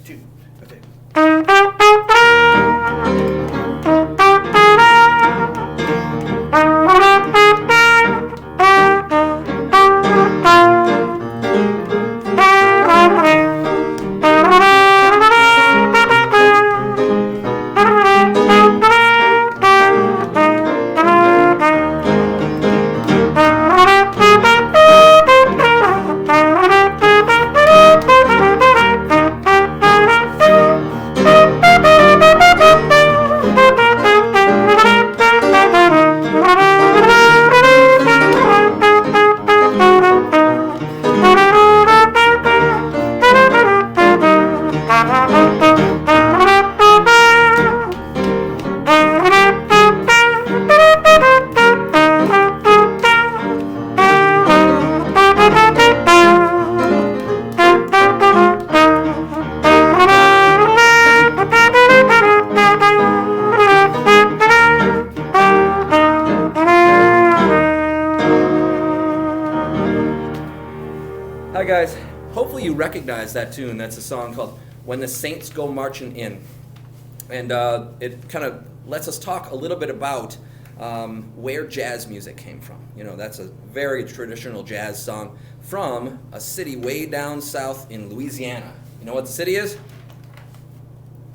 2. Okay. Hi guys, hopefully you recognize that tune. That's a song called When the Saints Go Marching In. And it kind of lets us talk a little bit about where jazz music came from. You know, that's a very traditional jazz song from a city way down south in Louisiana. You know what the city is?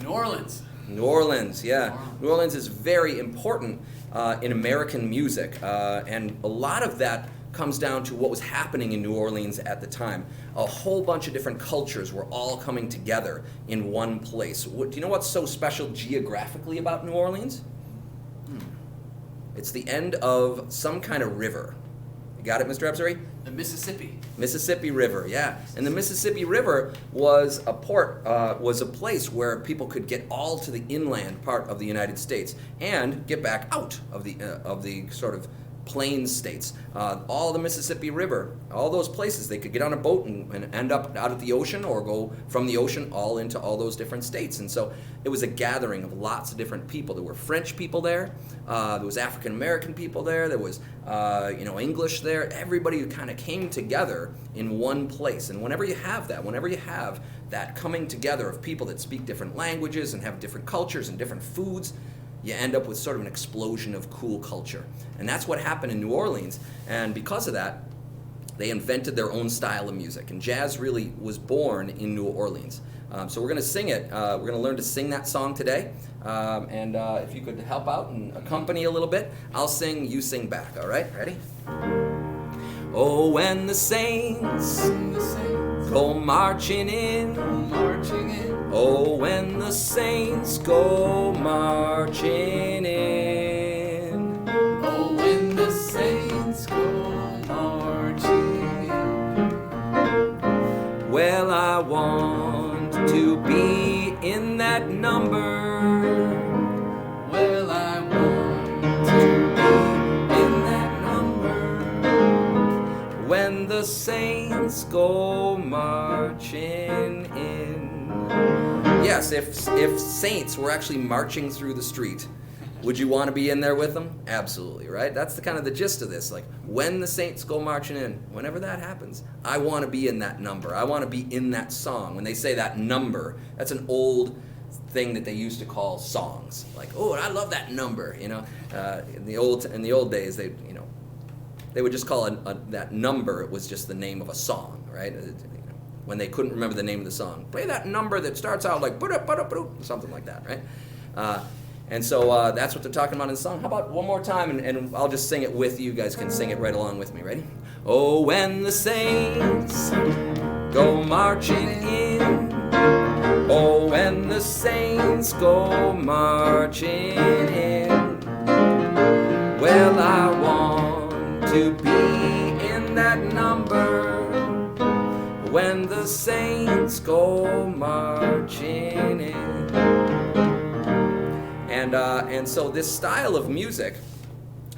New Orleans. New Orleans, yeah. New Orleans is very important in American music, and a lot of that comes down to what was happening in New Orleans at the time. A whole bunch of different cultures were all coming together in one place. Do you know what's so special geographically about New Orleans? It's the end of some kind of river. You got it, Mr. Ebsary? The Mississippi. Mississippi River, yeah. And the Mississippi River was a port, was a place where people could get all to the inland part of the United States and get back out of the sort of plains states. All the Mississippi River, all those places, they could get on a boat and end up out at the ocean or go from the ocean all into all those different states. And so it was a gathering of lots of different people. There were French people there, there was African American people there, there was English there. Everybody who kind of came together in one place. And whenever you have that coming together of people that speak different languages and have different cultures and different foods, you end up with sort of an explosion of cool culture. And that's what happened in New Orleans. And because of that, they invented their own style of music. And jazz really was born in New Orleans. So we're going to sing it. We're going to learn to sing that song today. And if you could help out and accompany a little bit, I'll sing, you sing back. All right? Ready? Oh, when the saints go marching in. Oh, when the saints go marching in. Oh, when the saints go marching in. Well, I want to be in that number. Well, I want to be in that number. When the saints go marching in. Yes, if saints were actually marching through the street, would you want to be in there with them? Absolutely, right? That's the kind of the gist of this. Like, when the saints go marching in, whenever that happens, I want to be in that number. I want to be in that song. When they say that number, that's an old thing that they used to call songs. Like, oh, I love that number. You know, in the old days, they would just call that number. It was just the name of a song, right? When they couldn't remember the name of the song. Play that number that starts out like something like that, right? And so that's what they're talking about in the song. How about one more time, and I'll just sing it with you. You guys can sing it right along with me. Ready? Oh, when the saints go marching in. Oh, when the saints go marching in. Well, I want to be in that number. When the saints go marching in. And so this style of music,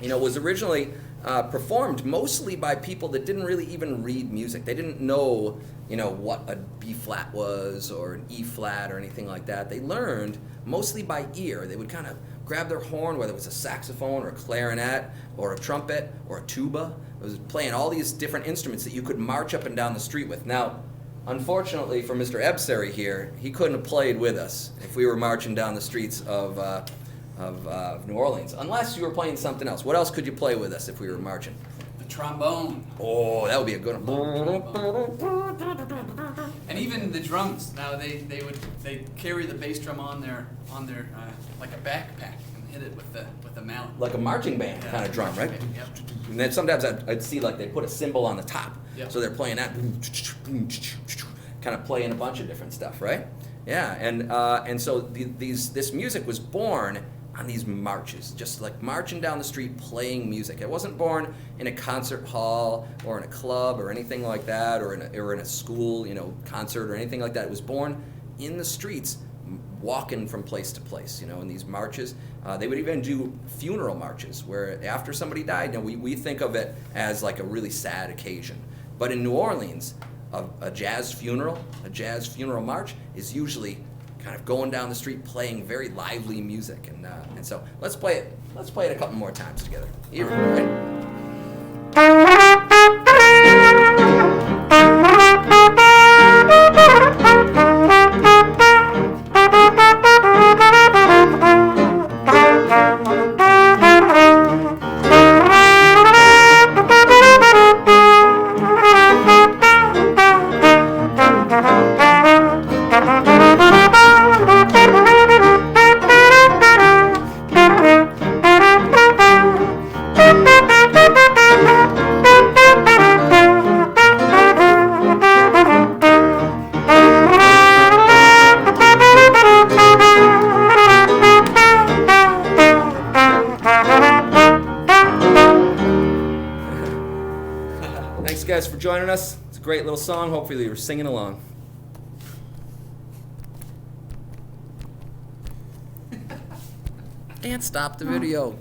was originally performed mostly by people that didn't really even read music. They didn't know, what a B flat was or an E flat or anything like that. They learned mostly by ear. They would kind of grab their horn, whether it was a saxophone or a clarinet or a trumpet or a tuba. It was playing all these different instruments that you could march up and down the street with. Now, unfortunately for Mr. Ebsary here, he couldn't have played with us if we were marching down the streets of New Orleans, unless you were playing something else. What else could you play with us if we were marching? The trombone. Oh, that would be a good one. And even the drums. Now they carry the bass drum on their like a backpack and hit it with the mallet. Like a marching band kind of drum, right? Yep. And then sometimes I'd see like they put a cymbal on the top, Yep. so they're playing that, kind of playing a bunch of different stuff, right? Yeah, and so this music was born on these marches, just like marching down the street playing music. It wasn't born in a concert hall or in a club or anything like that, or in a school, concert or anything like that. It was born in the streets, walking from place to place, in these marches. They would even do funeral marches where after somebody died, we think of it as like a really sad occasion. But in New Orleans, a jazz funeral march is usually kind of going down the street playing very lively music. And so let's play it a couple more times together. Here, right? Thanks, guys, for joining us. It's a great little song. Hopefully you're singing along. Can't stop the video.